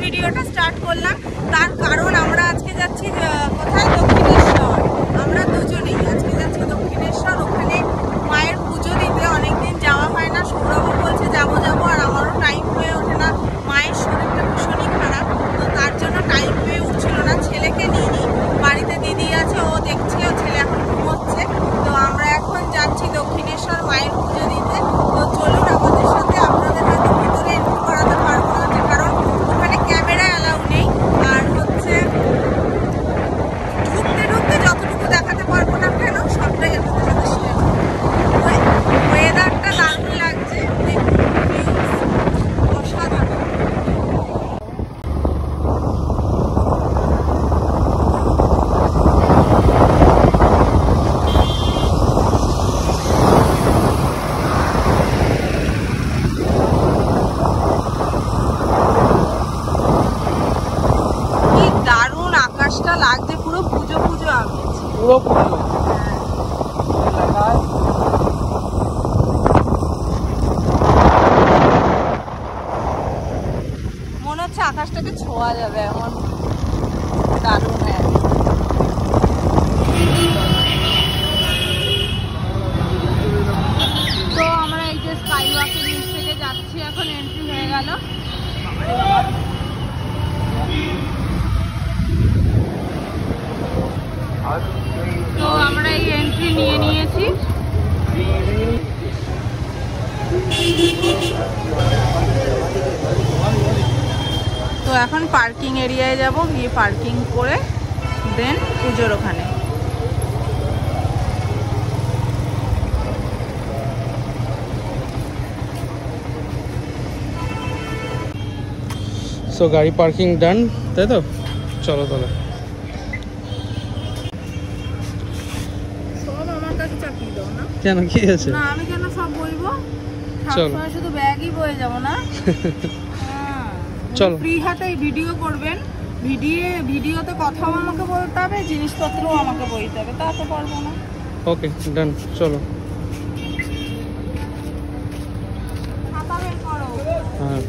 ভিডিওটা স্টার্ট করলাম, তার কারণ আমরা আজকে যাচ্ছি কোথায়, দক্ষিণেশ্বর। আমরা দুজনেই আজকে যাচ্ছি দক্ষিণেশ্বর, ওখানে মায়ের পুজো দিতে। অনেকদিন যাওয়া হয় না, সৌরভ বলছে যাবো যাবো, আর আমারও টাইম হয়ে ওঠে না, মায়ের শরীরটা ভীষণই খারাপ, তো তার জন্য টাইম হয়ে উঠছিল না। ছেলেকে নিয়ে নিই, বাড়িতে দিদি আছে, ও দেখছে, ও ছেলে এখন ঘুমোচ্ছে। তো আমরা এখন যাচ্ছি দক্ষিণেশ্বর মায়ের পুজো দিতে। তো চলুন আমাদের সাথে। আপনাদের হয়তো ভিতরে এন্ট্রি করাতে পারবো না, কারণ ওখানে ক্যামেরা অ্যালাউ নেই, আর হচ্ছে ঢুকতে ঢুকতে যতটুকু দেখাতে পারবো না কেন সবটাই আপনাদের সাথে শেয়ার করবো। ওয়েদারটা দারুণ লাগছে, অসাধারণ। লাগছে পুরো পুজো পুজো আমেজ, পুরো পুজো। মনে হচ্ছে আকাশটাকে ছোঁয়া যাবে, এমন দারুণ। তো আমরা এই যে স্কাই ওয়াকের নিচ থেকে যাচ্ছি, এখন এন্ট্রি হয়ে গেল। তো আমরা এই এন্ট্রি নিয়ে নিয়েছি। তো এখন পার্কিং এরিয়ায় যাব, গিয়ে পার্কিং করে দেন পুজোর ওখানে। সো গাড়ি পার্কিং ডান, তাই তো? চলো তাহলে। কেন, কি আছে? না আমি কেন সব বইবো, সবসময় শুধু ব্যাগই বয়ে যাবো না। চলো, ফ্রি হাতে ভিডিও করবেন, ভিডিওতে কথাও আমাকে বলতে হবে, জিনিসপত্রও আমাকে বইতে হবে, তা তো পারবো না। ওকে ডান, চলো। হ্যাঁ,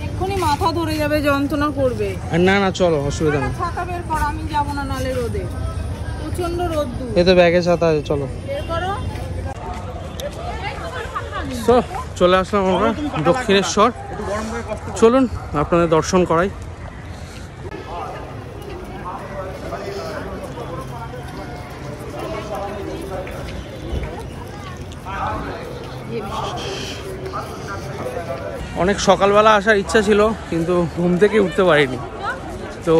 এক্ষুনি মাথা ধরে যাবে, যন্ত্রণা করবে। না না চলো, অসুবিধা নেই। ছাতা বের করো, আমি যাবো না নালে রোদে, প্রচন্ড রোদ্দুর। এই তো ব্যাগে ছাতা আছে, চলো বের করো। তো চলে আসলাম আমরা দক্ষিণেশ্বর। চলুন আপনাদের দর্শন করাই। অনেক সকালবেলা আসার ইচ্ছা ছিল, কিন্তু ঘুম থেকে উঠতে পারিনি। তো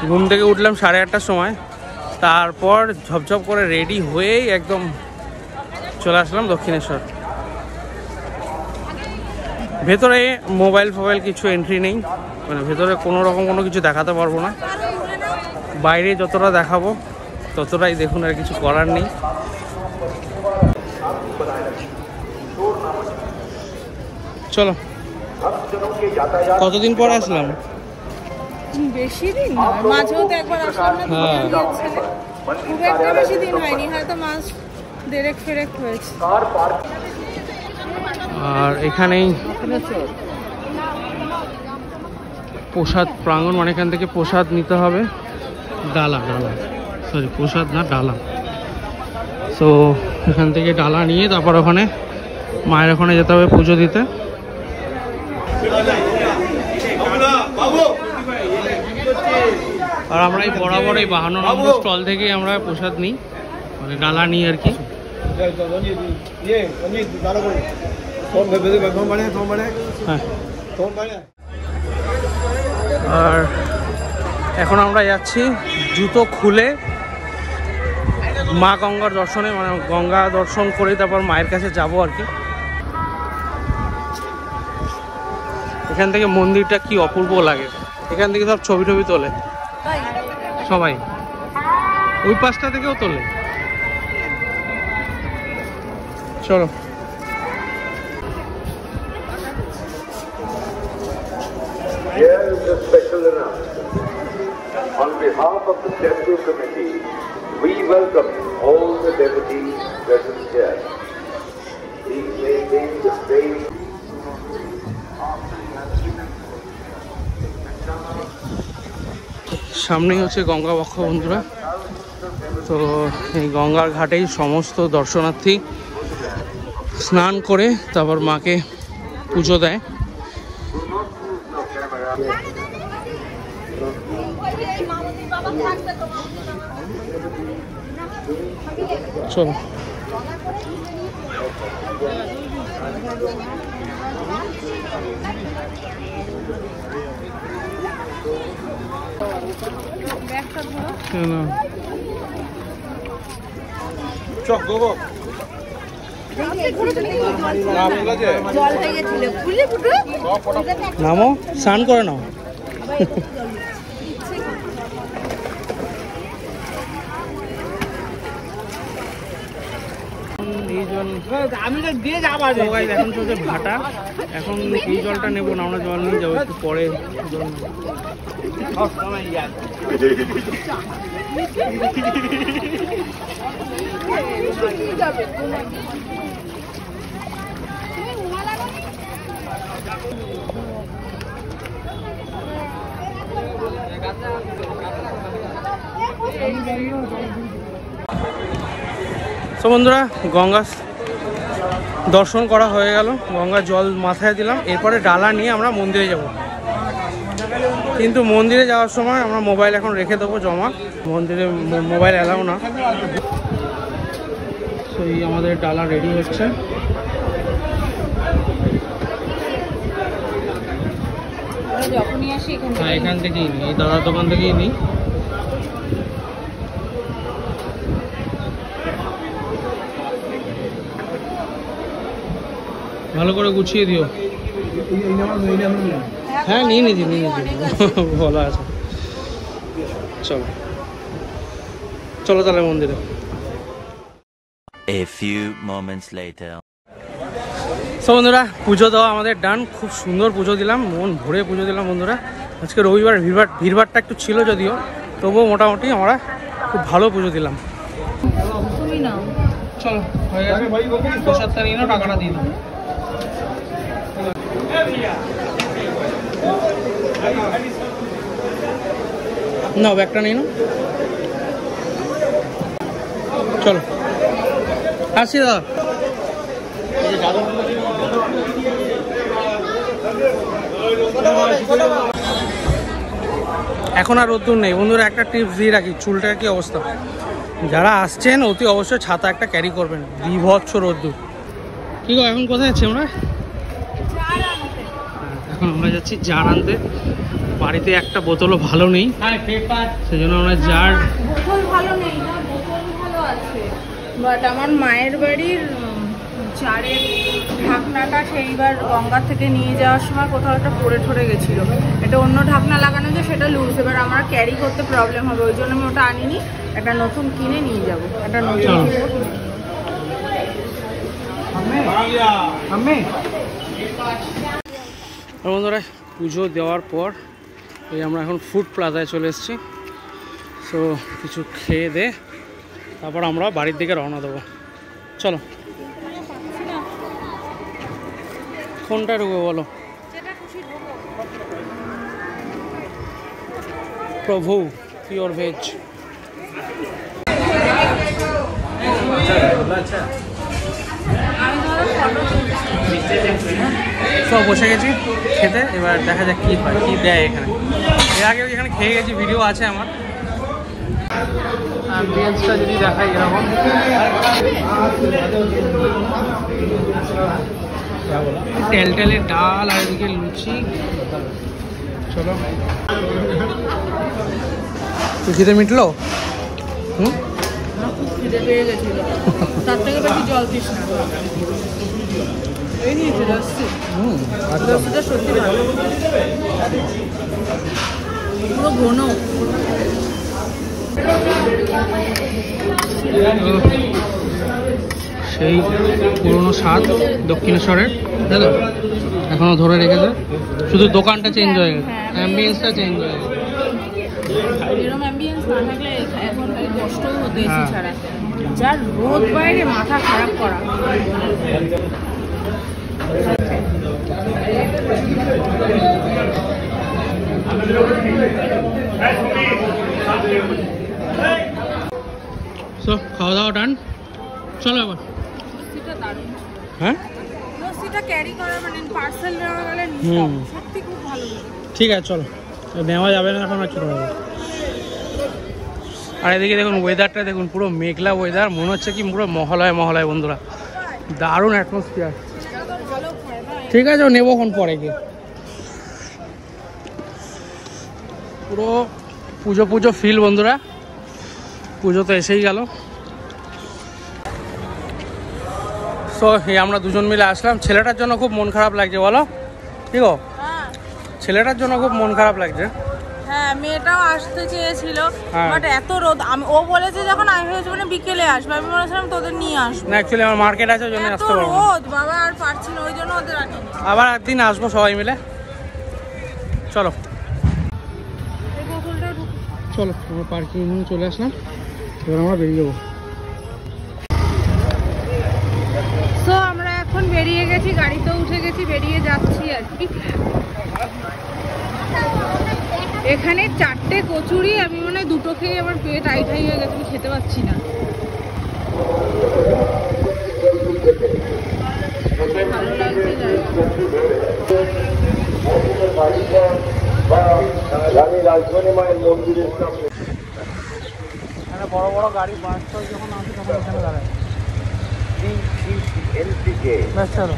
ঘুম থেকে উঠলাম 8:30টার সময়, তারপর ঝপঝপ করে রেডি হয়েই একদম চলে আসলাম দক্ষিণেশ্বর। ভেতরে মোবাইল ফোবাইল কিছু এন্ট্রি নেই, মানে ভেতরে কোনো রকম কোনো কিছু দেখাতে পারবো না। বাইরে যতটা দেখাবো ততটাই দেখুন, আর কিছু করার নেই। চলো, কতদিন পর আসলাম? বেশি দিন নয়, মাঝেও তো একবার আসলাম না, খুব একটা বেশি দিন হয়নি, হয়তো মাস দেড়েক ফেরেক হয়েছে। আর এখানেই প্রসাদ প্রাঙ্গণ, মানে এখান থেকে প্রসাদ নিতে হবে। ডালা, সরি প্রসাদ না, ডালা। তো এখান থেকে ডালা নিয়ে তারপর ওখানে মায়ের ওখানে যেতে হবে পুজো দিতে। আর আমরা এই বরাবর এই 52 নম্বর স্টল থেকেই আমরা প্রসাদ নিই, মানে ডালা নিই আর কি। আর এখন আমরা যাচ্ছি জুতো খুলে মা গঙ্গার দর্শনে, মানে গঙ্গা দর্শন করে তারপর মায়ের কাছে যাব আর কি। এখান থেকে মন্দিরটা কি অপূর্ব লাগে, এখান থেকে সব ছবি টবি তোলে সবাই, ওই পাশটা থেকেও তোলে। চলো। Here is a special announcement. On behalf of the Temple Committee, we welcome all the devotees present here. Please maintain the faith. সামনেই হচ্ছে গঙ্গা বক্ষ বন্ধুরা। তো এই গঙ্গার ঘাটেই সমস্ত দর্শনার্থী স্নান করে তারপর মাকে পুজো দেয়। চলো নামো, স্নান করে নাও। আমি তো দিয়ে যাবো এখন চলছে ভাটা। এখন এই জলটা নেবো না, আমরা জল নিয়ে যাবো একটু পরে। তো বন্ধুরা গঙ্গা দর্শন করা হয়ে গেল, গঙ্গার জল মাথায় দিলাম। এরপরে ডালা নিয়ে আমরা মন্দিরে যাব, কিন্তু মন্দিরে যাওয়ার সময় আমরা মোবাইল এখন রেখে দেবো জমা, মন্দিরে মোবাইল অ্যালাউ না। তো এই আমাদের ডালা রেডি হচ্ছে। হ্যাঁ এখান থেকেই নিই, এই দাদার দোকান থেকেই নিই। ভালো করে গুছিয়ে দিও। হ্যাঁ নিয়ে নিয়েছি বলা আছে। চলো চলো তাহলে মন্দিরে। A few moments later. So বন্ধুরা পুজো দেওয়া আমাদের ডান, খুব সুন্দর পুজো দিলাম, মন ভরে পুজো দিলাম বন্ধুরা। আজকে রবিবার, ভিড়ভাড়টা একটু ছিল যদিও, তবুও মোটামুটি আমরা খুব ভালো পুজো দিলাম। চলো হয়ে গেছে, প্রসাদটা নিয়ে নাও, টাকাটা দিয়ে দাও। না ব্যাগটা নিয়ে নাও। চলো আসি দাদা। এখন আর রোদ্দুর নেই বন্ধুরা। একটা টিপস দিয়ে রাখি, চুলটার কি অবস্থা, যারা আসছেন অতি অবশ্যই ছাতা একটা ক্যারি করবেন, বিভৎস রোদ্দুর। কি গো এখন কোথায় যাচ্ছি আমরা? এখন আমরা যাচ্ছি জার আনতে। বাড়িতে একটা বোতলও ভালো নেই, সেজন্য আমরা জার। বোতল ভালো নেই না, বোতল ভালো আছে, বাট আমার মায়ের বাড়ির জারের ঢাকনাটা সেইবার গঙ্গা থেকে নিয়ে যাওয়ার সময় কোথাও একটা পড়ে ঠরে গেছিলো। এটা অন্য ঢাকনা লাগানো যে সেটা লুজ, এবার আমরা ক্যারি করতে প্রবলেম হবে, ওই জন্য আমি ওটা আনিনি, একটা নতুন কিনে নিয়ে যাবো। একটা নতুন বন্ধুরা পুজো দেওয়ার পর এই আমরা এখন ফুড প্লাজায় চলে এসেছি। সো কিছু খেয়ে দে তারপর আমরা বাড়ির দিকে রওনা দেবো। চলো কোনটা ঢুকবো বলো? প্রভু পিওর ভেজ। সব বসে গেছি খেতে, এবার দেখা যাক কী হয়, কী দেয় এখানে। এর আগে এখানে খেয়ে গেছি, ভিডিও আছে আমার। অ্যাম্বিয়েন্সটা যদি দেখাই এরকম, টেলটেলে ডাল আর এদিকে লুচি। চলো তো খিদে মিটলো? খিদে পেয়ে গেছিল, তার থেকে বেশি জল পিস না। এই নিয়েছে লস্যি, লস্যিটা সত্যি ভালো, পুরো ঘন। সেই পুরনো স্বাদ দক্ষিণেশ্বরের, তাই তো এখনো ধরে রেখেছে, শুধু দোকানটা চেঞ্জ হয়ে গেছে, অ্যাম্বিয়েন্সটা চেঞ্জ হয়ে গেছে। এরকম অ্যাম্বিয়েন্স না থাকলে এখন কষ্টও হতো এসি ছাড়া, যার রোদ বাইরে মাথা খারাপ করা। সো খাওয়া দাওয়া ডান, চলো এবার। লস্যিটা দারুণ, হ্যাঁ লস্যিটা ক্যারি করা মানে পার্সেল নেওয়া গেলে সত্যি খুব ভালো লাগে। ঠিক আছে চলো, নেওয়া যাবে না এখন আর কি করা যাবে। আর এদিকে দেখুন ওয়েদারটা দেখুন, পুরো মেঘলা ওয়েদার, মনে হচ্ছে কি পুরো মহালয় মহালয় বন্ধুরা, দারুণ অ্যাটমসফিয়ার। ঠিক আছে নেবো কোন পরে গিয়ে, পুরো পুজো পুজো ফিল বন্ধুরা, পুজো তো এসেই গেল। সো এই আমরা দুজন মিলে আসলাম, ছেলেটার জন্য খুব মন খারাপ লাগছে বলো, ঠিক ও হ্যাঁ ছেলেটার জন্য খুব মন খারাপ লাগছে। হ্যাঁ মেয়েটাও আসতে চেয়েছিল, হ্যাঁ। বাট এত রোদ, ও বলেছে যখন আমি ভেবেছি মানে বিকেলে আসবে, আমি বলেছিলাম তোদের নিয়ে আসবো। না অ্যাকচুয়ালি আমার মার্কেট আছে ওই জন্য এত আসতে পারবো না। রোদ বাবা, আর পারছি না, ওই জন্য ওদের আনিনি। আবার একদিন আসবো সবাই মিলে, চলো এই বোতলটা চলো আমরা পার্কিং চলে আসলাম, এবার আমরা বেরিয়ে যাবো। তো আমরা এখন বেরিয়ে গেছি, গাড়িতে উঠে গেছি, বেরিয়ে যাচ্ছি আর কি। এখানে 4টে কচুরি, আমি মনে হয় 2টো খেয়ে আমার পেট আইটাই হয়ে গেছে, আমি খেতে পাচ্ছি না। ভালো লাগছে রানী রাজমণি মায়ের মন্দিরের সামনে এখানে বড় বড় গাড়ি বাস যখন আসে তখন এখানে দাঁড়ায়। NCK ব্যাস চলো।